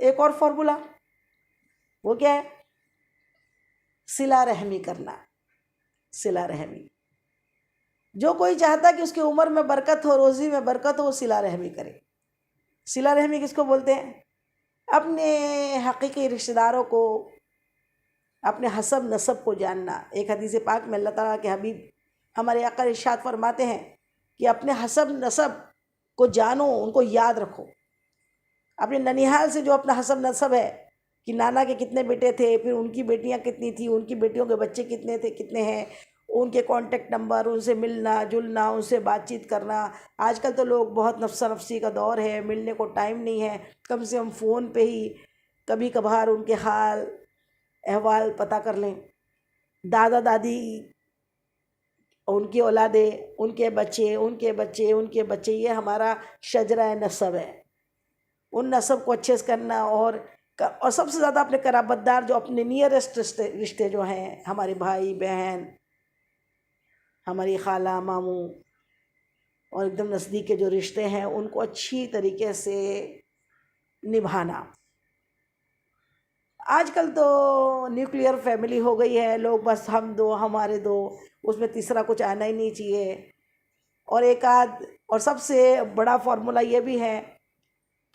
एक और फॉर्मूला, वो क्या है? सिला रहमी करना। सिला रहमी, जो कोई चाहता है कि उसकी उम्र में बरकत हो, रोज़ी में बरकत हो, वो सिला रहमी करे। सिला रहमी किसको बोलते हैं? अपने हकीकी रिश्तेदारों को, अपने हसब नसब को जानना। एक हदीस पाक में अल्लाह ताला के हबीब हमारे आका इरशाद फरमाते हैं कि अपने हसब नसब को जानो, उनको याद रखो। अपने ननिहाल से जो अपना हसब नसब है कि नाना के कितने बेटे थे, फिर उनकी बेटियां कितनी थी, उनकी बेटियों के बच्चे कितने थे, कितने हैं, उनके कांटेक्ट नंबर, उनसे मिलना जुलना, उनसे बातचीत करना। आजकल तो लोग बहुत नफ्सा नफसी का दौर है, मिलने को टाइम नहीं है, कम से कम फ़ोन पे ही कभी कभार उनके हाल अहवाल पता कर लें। दादा दादी, उनकी औलादें, उनके बच्चे, उनके बच्चे, उनके बच्चे, ये हमारा शजरा नसब है। उन नसब को अच्छे से करना, और सबसे ज़्यादा अपने कराबतदार, जो अपने नियरेस्ट रिश्ते जो हैं, हमारे भाई बहन, हमारी खाला मामू, और एकदम नज़दीक के जो रिश्ते हैं, उनको अच्छी तरीके से निभाना। आजकल तो न्यूक्लियर फैमिली हो गई है, लोग बस हम दो हमारे दो, उसमें तीसरा कुछ आना ही नहीं चाहिए। और एक आध, और सबसे बड़ा फार्मूला ये भी है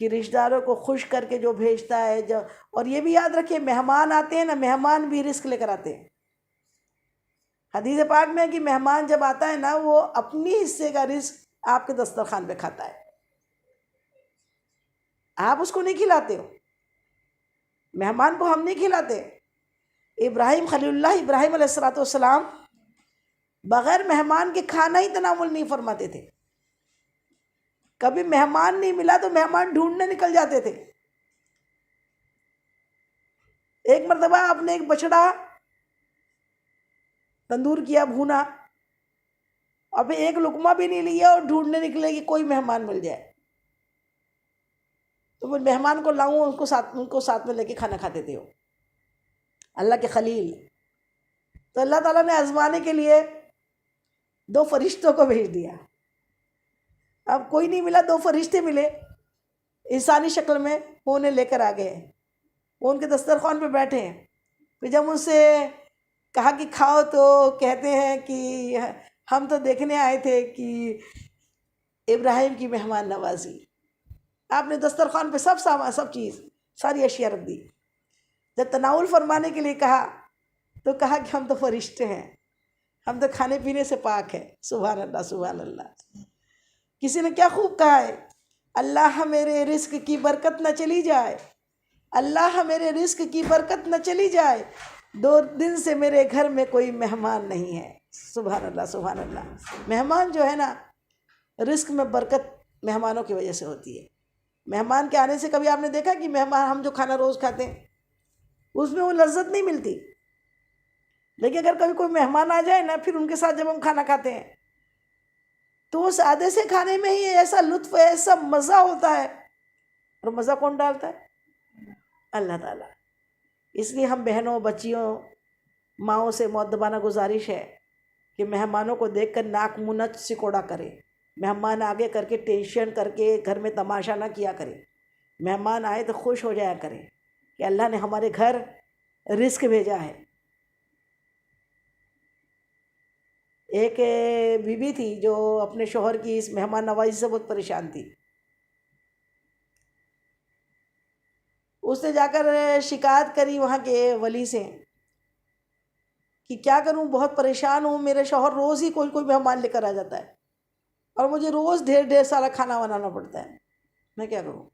कि रिश्तेदारों को खुश करके जो भेजता है, जो, और ये भी याद रखिए, मेहमान आते हैं ना, मेहमान भी रिस्क लेकर आते हैं। हदीस पाक में है कि मेहमान जब आता है ना, वो अपनी हिस्से का रिस्क आपके दस्तरखान पे खाता है, आप उसको नहीं खिलाते हो। मेहमान को हम नहीं खिलाते। इब्राहिम खलीलुल्लाह इब्राहिम अलैहिस्सलाम बग़ैर मेहमान के खाना ही तनामुल नहीं फरमाते थे। कभी मेहमान नहीं मिला तो मेहमान ढूंढने निकल जाते थे। एक मरतबा आपने एक बछड़ा तंदूर किया भूना, अब एक लुकमा भी नहीं लिया और ढूंढने निकले कि कोई मेहमान मिल जाए, तो वो मेहमान को लाऊं, उनको साथ में लेके खाना खाते थे वो, अल्लाह के खलील। तो अल्लाह ताला ने आजमाने के लिए 2 फरिश्तों को भेज दिया। अब कोई नहीं मिला, 2 फरिश्ते मिले इंसानी शक्ल में, वो उन्हें लेकर आ गए, वो उनके दस्तरखान पे बैठे हैं। फिर जब उनसे कहा कि खाओ, तो कहते हैं कि हम तो देखने आए थे कि इब्राहिम की मेहमान नवाजी। आपने दस्तरखान पे सब सामान, सब चीज़, सारी अशिया रख दी। जब तनाउल फरमाने के लिए कहा, तो कहा कि हम तो फरिश्ते हैं, हम तो खाने पीने से पाक है। सुभान अल्लाह, सुभान अल्लाह। किसी ने क्या खूब कहा है, अल्लाह मेरे रिस्क की बरकत न चली जाए, अल्लाह मेरे रिस्क की बरकत न चली जाए, 2 दिन से मेरे घर में कोई मेहमान नहीं है। सुभान अल्लाह, सुभान अल्लाह। मेहमान जो है ना, रिस्क में बरकत मेहमानों की वजह से होती है। मेहमान के आने से कभी आपने देखा कि मेहमान, हम जो खाना रोज़ खाते हैं उसमें वो लज्जत नहीं मिलती, लेकिन अगर कभी कोई मेहमान आ जाए ना, फिर उनके साथ जब हम खाना खाते हैं, तो वो सादे से खाने में ही ऐसा लुत्फ़, ऐसा मज़ा होता है। और मज़ा कौन डालता है? अल्लाह ताला। इसलिए हम बहनों, बच्चियों, माँओं से मुअद्दबाना गुजारिश है कि मेहमानों को देखकर नाक मुँह न सिकोड़ा करें। मेहमान आगे करके टेंशन करके घर में तमाशा ना किया करें। मेहमान आए तो खुश हो जाया करें कि अल्लाह ने हमारे घर रिस्क भेजा है। एक बीबी थी जो अपने शोहर की इस मेहमान नवाजी से बहुत परेशान थी। उसने जाकर शिकायत करी वहाँ के वली से कि क्या करूँ, बहुत परेशान हूँ, मेरे शौहर रोज़ ही कोई कोई मेहमान लेकर आ जाता है और मुझे रोज़ ढेर ढेर सारा खाना बनाना पड़ता है, मैं क्या करूँ।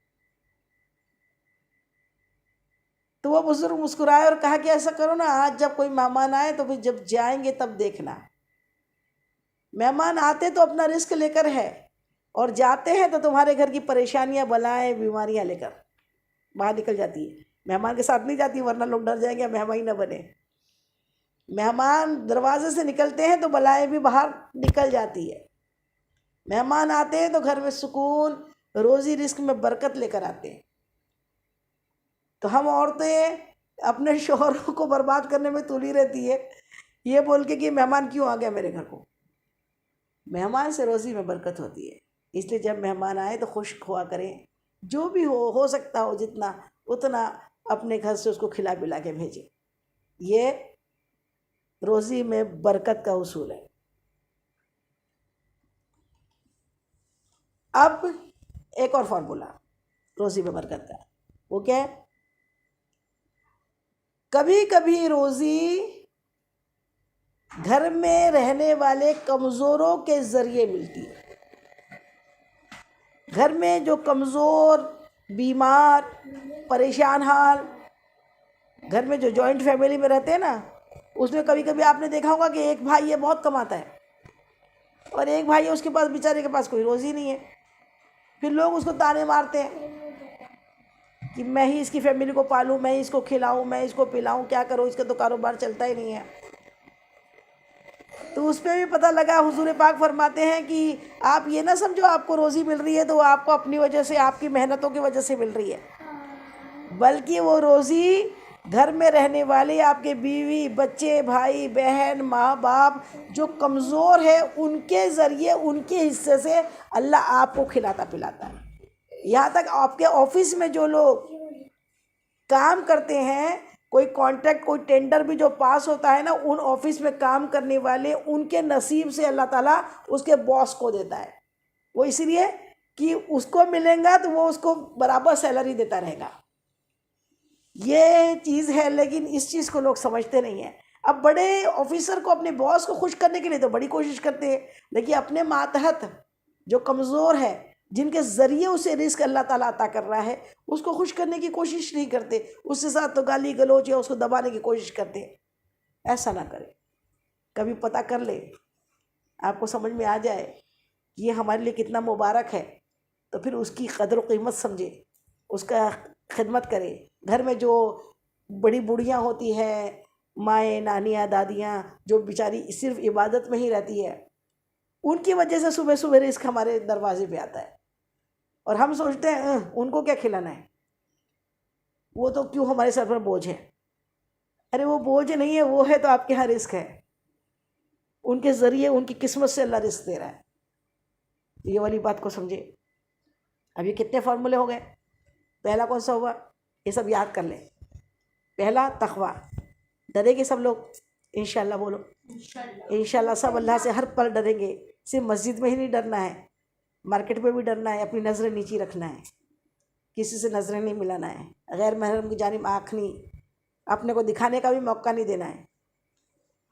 तो वह बुजुर्ग मुस्कुराए और कहा कि ऐसा करो ना, आज जब कोई मेहमान आए तो फिर जब जाएंगे तब देखना। मेहमान आते तो अपना रिस्क लेकर है, और जाते हैं तो तुम्हारे घर की परेशानियां, बलाएं, बीमारियां लेकर बाहर निकल जाती है। मेहमान के साथ नहीं जाती, वरना लोग डर जाएंगे मेहमान ही ना बने। मेहमान दरवाजे से निकलते हैं तो बलाएं भी बाहर निकल जाती है। मेहमान आते हैं तो घर में सुकून, रोज़ी रिस्क में बरकत लेकर आते हैं। तो हम औरतें अपने शौहरों को बर्बाद करने में तुली रहती है, ये बोल के कि मेहमान क्यों आ गया मेरे घर को। मेहमान से रोज़ी में बरकत होती है। इसलिए जब मेहमान आए तो खुश हुआ करें, जो भी हो सकता हो जितना उतना अपने घर से उसको खिला पिला के भेजें। ये रोज़ी में बरकत का उसूल है। अब एक और फार्मूला रोज़ी में बरकत का, वो क्या है? कभी कभी रोज़ी घर में रहने वाले कमज़ोरों के ज़रिए मिलती है। घर में जो कमज़ोर, बीमार, परेशान हाल, घर में जो जॉइंट फैमिली में रहते हैं ना, उसमें कभी कभी आपने देखा होगा कि एक भाई ये बहुत कमाता है और एक भाई है उसके पास, बेचारे के पास कोई रोज़ी नहीं है। फिर लोग उसको ताने मारते हैं कि मैं ही इसकी फैमिली को पालूं, मैं ही इसको खिलाऊं, मैं इसको पिलाऊं, क्या करूं, इसका तो कारोबार चलता ही नहीं है। तो उस पर भी पता लगा, हुजूर पाक फरमाते हैं कि आप ये ना समझो आपको रोज़ी मिल रही है तो आपको अपनी वजह से, आपकी मेहनतों की वजह से मिल रही है, बल्कि वो रोज़ी घर में रहने वाले आपके बीवी, बच्चे, भाई बहन, माँ बाप जो कमज़ोर है उनके ज़रिए, उनके हिस्से से अल्लाह आपको खिलाता पिलाता है। यहाँ तक आपके ऑफिस में जो लोग काम करते हैं, कोई कॉन्ट्रैक्ट, कोई टेंडर भी जो पास होता है ना, उन ऑफिस में काम करने वाले, उनके नसीब से अल्लाह ताला उसके बॉस को देता है। वो इसलिए कि उसको मिलेगा तो वो उसको बराबर सैलरी देता रहेगा। ये चीज़ है, लेकिन इस चीज़ को लोग समझते नहीं हैं। अब बड़े ऑफिसर को अपने बॉस को खुश करने के लिए तो बड़ी कोशिश करते हैं, लेकिन अपने मातहत जो कमज़ोर है, जिनके ज़रिए उसे रिस्क अल्लाह ताला अता कर रहा है, उसको खुश करने की कोशिश नहीं करते, उसके साथ तो गाली गलौज या उसको दबाने की कोशिश करते। ऐसा ना करें। कभी पता कर ले, आपको समझ में आ जाए ये हमारे लिए कितना मुबारक है, तो फिर उसकी कदर व कीमत समझे, उसका खिदमत करे। घर में जो बड़ी बूढ़ियाँ होती हैं, माएँ, नानियाँ, दादियाँ, जो बेचारी सिर्फ इबादत में ही रहती है, उनकी वजह से सुबह सुबह रिस्क हमारे दरवाजे पे आता है और हम सोचते हैं उनको क्या खिलाना है, वो तो क्यों हमारे सर पर बोझ है। अरे वो बोझ नहीं है, वो है तो आपके यहाँ रिस्क है। उनके ज़रिए, उनकी किस्मत से अल्लाह रिस्क दे रहा है। ये वाली बात को समझे। अभी कितने फार्मूले हो गए? पहला कौन सा हुआ? ये सब याद कर ले। पहला तकवा, डरेंगे सब लोग इंशाल्लाह। बोलो इंशाल्लाह। सब अल्लाह से हर पल डरेंगे। सिर्फ मस्जिद में ही नहीं डरना है, मार्केट में भी डरना है। अपनी नज़रें नीची रखना है, किसी से नज़रें नहीं मिलाना है, गैर महरम की जानिब आँख नहीं, अपने को दिखाने का भी मौका नहीं देना है।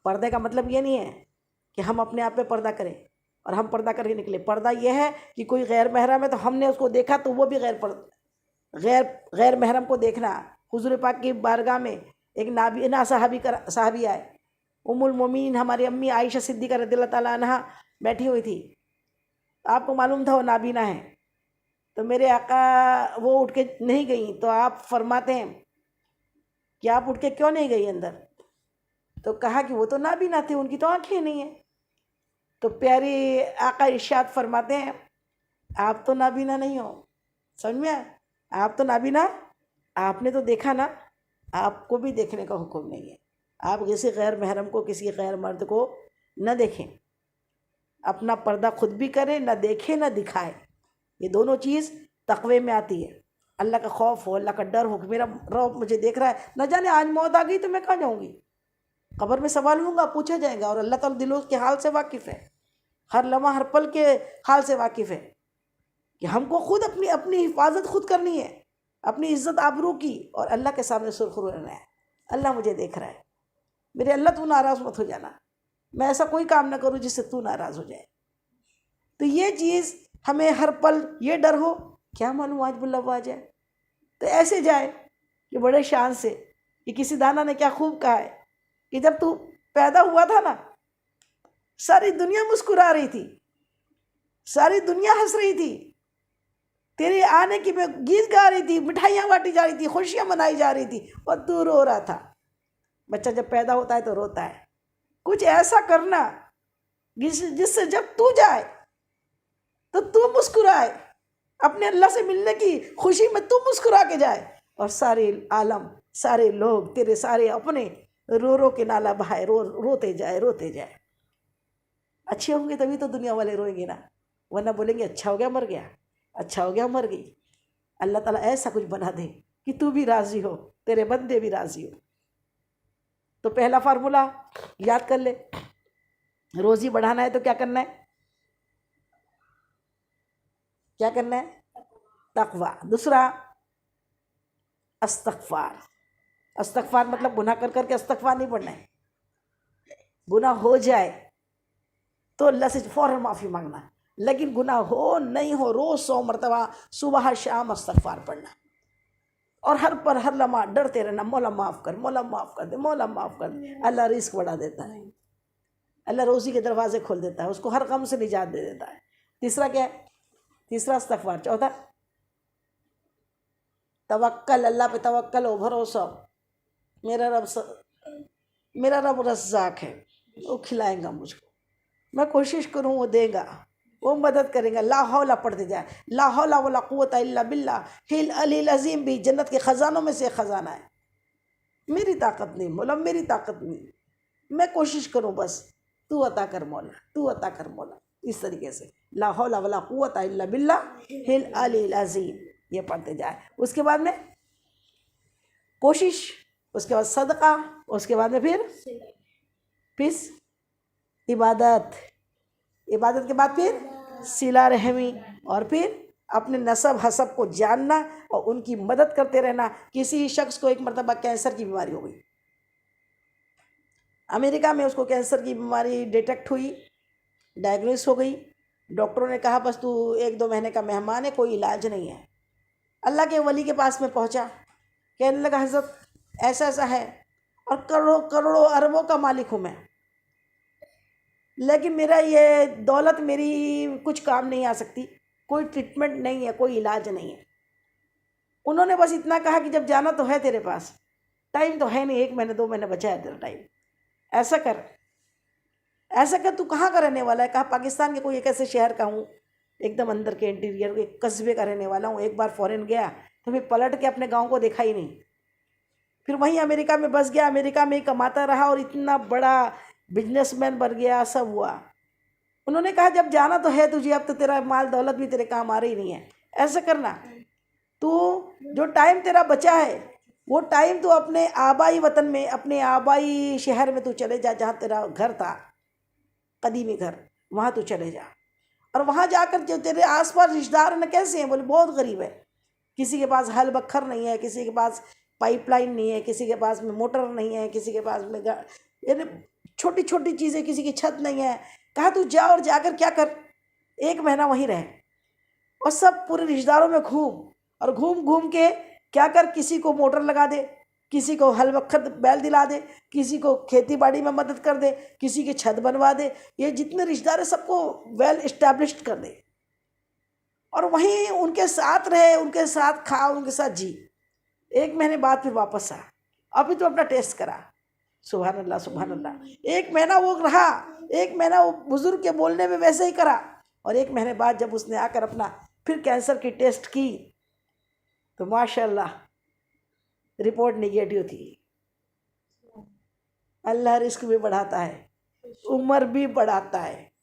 पर्दे का मतलब ये नहीं है कि हम अपने आप पे पर्दा करें और हम पर्दा करके निकले। पर्दा ये है कि कोई गैर महरम है तो हमने उसको देखा तो वो भी गैर महरम को देखना। हुजूर पाक की बारगाह में एक नाबीना साहबी आए, उम्मुल मोमिनीन हमारी अम्मी आयशा सिद्दीक़ा रज़ियल्लाहु ताला अन्हा बैठी हुई थी। आपको मालूम था वो नाबीना है, तो मेरे आका वो उठ के नहीं गई, तो आप फरमाते हैं कि आप उठ के क्यों नहीं गई अंदर? तो कहा कि वो तो नाबीना थी, उनकी तो आँखें नहीं है। तो प्यारी आका इरशाद फरमाते हैं, आप तो नाबीना नहीं हो। समझ में आया? आप तो नाबीना, आपने तो देखा ना, आपको भी देखने का हुक्म नहीं है। आप किसी गैर महरम को, किसी गैर मर्द को न देखें, अपना पर्दा खुद भी करें, ना देखें ना दिखाएं। ये दोनों चीज़ तकवे में आती है। अल्लाह का खौफ हो, अल्लाह का डर हो कि मेरा रब मुझे देख रहा है, न जाने आज मौत आ गई तो मैं कहाँ जाऊँगी। कब्र में सवाल होगा, पूछा जाएगा, और अल्लाह ताला दिलों के हाल से वाकिफ़ है, हर लम्हा हर पल के हाल से वाकिफ़ है कि हमको खुद अपनी हिफाजत खुद करनी है, अपनी इज़्ज़त आबरू की, और अल्लाह के सामने सुरखरू रहना है। अल्लाह मुझे देख रहा है, मेरे अल्लाह तू नाराज़ मत हो जाना, मैं ऐसा कोई काम ना करूँ जिससे तू नाराज़ हो जाए। तो ये चीज़ हमें हर पल ये डर हो, क्या मालूम आज बुलावा आ जाए। तो ऐसे जाए कि बड़े शान से, कि किसी दाना ने क्या खूब कहा है कि जब तू पैदा हुआ था ना, सारी दुनिया मुस्कुरा रही थी, सारी दुनिया हंस रही थी, तेरे आने की मैं गीत गा रही थी, मिठाइयाँ बांटी जा रही थी, खुशियाँ मनाई जा रही थी, और तू रो रहा था। बच्चा जब पैदा होता है तो रोता है। कुछ ऐसा करना जिससे जब तू जाए तो तू मुस्कुराए, अपने अल्लाह से मिलने की खुशी में तू मुस्कुरा के जाए, और सारे आलम, सारे लोग, तेरे सारे अपने रो रो के नाला बहाए, रोते जाए। अच्छे होंगे तभी तो दुनिया वाले रोएंगे ना, वरना बोलेंगे अच्छा हो गया मर गया, अच्छा हो गया मर गई। अल्लाह ताला ऐसा कुछ बना दे कि तू भी राज़ी हो, तेरे बंदे भी राज़ी हो। तो पहला फार्मूला याद कर ले, रोज़ी बढ़ाना है तो क्या करना है, क्या करना है, तकवा। दूसरा अस्तगफार। अस्तगफार मतलब गुनाह कर करके अस्तगफार नहीं पढ़ना है, गुनाह हो जाए तो अल्लाह से फ़ौरन माफ़ी मांगना, लेकिन गुनाह हो नहीं हो रोज़ 100 मरतबा सुबह शाम अस्तगफार पढ़ना, और हर लम्हा डरते रहना, मौला माफ़ कर, मौला माफ़ कर दे, मौला माफ़ कर दे। अल्लाह रिस्क बढ़ा देता है, अल्लाह रोज़ी के दरवाजे खोल देता है, उसको हर गम से निजात दे देता है। तीसरा क्या है, तीसरा इस्तग़फ़ार। चौथा तवक्कल, अल्लाह पे तवक्कल हो, भरोसा, मेरा रब रज़्ज़ाक़ है, वो खिलाएगा मुझको, मैं कोशिश करूँ वो देगा, वो मदद करेगा। ला हौला पढ़ते जाए, ला हौला वला कुव्वता इल्ला बिल्लाह हिल अलील अज़ीम भी जन्नत के ख़जानों में से ख़जाना है। मेरी ताकत नहीं मौला, मेरी ताकत नहीं, मैं कोशिश करूँ बस, तू अता कर मौला, तू अता कर मौला। इस तरीके से ला हौला वला कुव्वता इल्ला बिल्लाह हिल अलील अज़ीम, ये पढ़ते जाए। उसके बाद में कोशिश, उसके बाद सदका, उसके बाद में फिर इबादत, इबादत के बाद फिर सिला रहमी, और फिर अपने नसब हसब को जानना और उनकी मदद करते रहना। किसी शख्स को एक मरतबा कैंसर की बीमारी हो गई, अमेरिका में उसको कैंसर की बीमारी डिटेक्ट हुई, डायग्नोस हो गई। डॉक्टरों ने कहा बस तू 1-2 महीने का मेहमान है, कोई इलाज नहीं है। अल्लाह के वली के पास में पहुंचा, कहने लगा हज़रत ऐसा ऐसा है, और करोड़ों करोड़ों अरबों का मालिक हूँ मैं, लेकिन मेरा ये दौलत मेरी कुछ काम नहीं आ सकती, कोई ट्रीटमेंट नहीं है, कोई इलाज नहीं है। उन्होंने बस इतना कहा कि जब जाना तो है तेरे पास, टाइम तो है नहीं, 1 महीने 2 महीने बचा है तेरा टाइम, ऐसा कर, ऐसा कर, तू कहाँ का रहने वाला है? कहा पाकिस्तान के कोई एक ऐसे शहर का हूँ, एकदम अंदर के इंटीरियर एक कस्बे का रहने वाला हूँ। एक बार फॉरेन गया तो फिर पलट के अपने गाँव को देखा ही नहीं, फिर वहीं अमेरिका में बस गया, अमेरिका में ही कमाता रहा और इतना बड़ा बिजनेसमैन बन गया, सब हुआ। उन्होंने कहा जब जाना तो है तुझे, अब तो तेरा माल दौलत भी तेरे काम आ रही नहीं है, ऐसा करना, तू जो टाइम तेरा बचा है वो टाइम तू अपने आबाई वतन में, अपने आबाई शहर में तू चले जा, जहाँ तेरा घर था, कदीमी घर, वहाँ तू चले जा। और वहाँ जाकर जो तेरे आसपास रिश्तेदार न कैसे हैं, बोले बहुत गरीब है, किसी के पास हल बखर नहीं है, किसी के पास पाइपलाइन नहीं है, किसी के पास में मोटर नहीं है, किसी के पास में यानी छोटी छोटी चीज़ें, किसी की छत नहीं है। कहा तू जा और जाकर क्या कर, 1 महीना वहीं रहे और सब पूरे रिश्तेदारों में घूम, और घूम घूम के क्या कर, किसी को मोटर लगा दे, किसी को हल बखर बैल दिला दे, किसी को खेती बाड़ी में मदद कर दे, किसी की छत बनवा दे। ये जितने रिश्तेदार हैं सबको वेल इस्टेब्लिश्ड कर दे, और वहीं उनके साथ रहे, उनके साथ खा, उनके साथ जी। 1 महीने बाद फिर वापस आ, अभी तो अपना टेस्ट करा। सुभान अल्लाह, सुभान अल्लाह। 1 महीना वो रहा, 1 महीना वो बुजुर्ग के बोलने में वैसे ही करा, और 1 महीने बाद जब उसने आकर अपना फिर कैंसर की टेस्ट की तो माशाल्लाह रिपोर्ट निगेटिव थी। अल्लाह रिस्क भी बढ़ाता है, उम्र भी बढ़ाता है।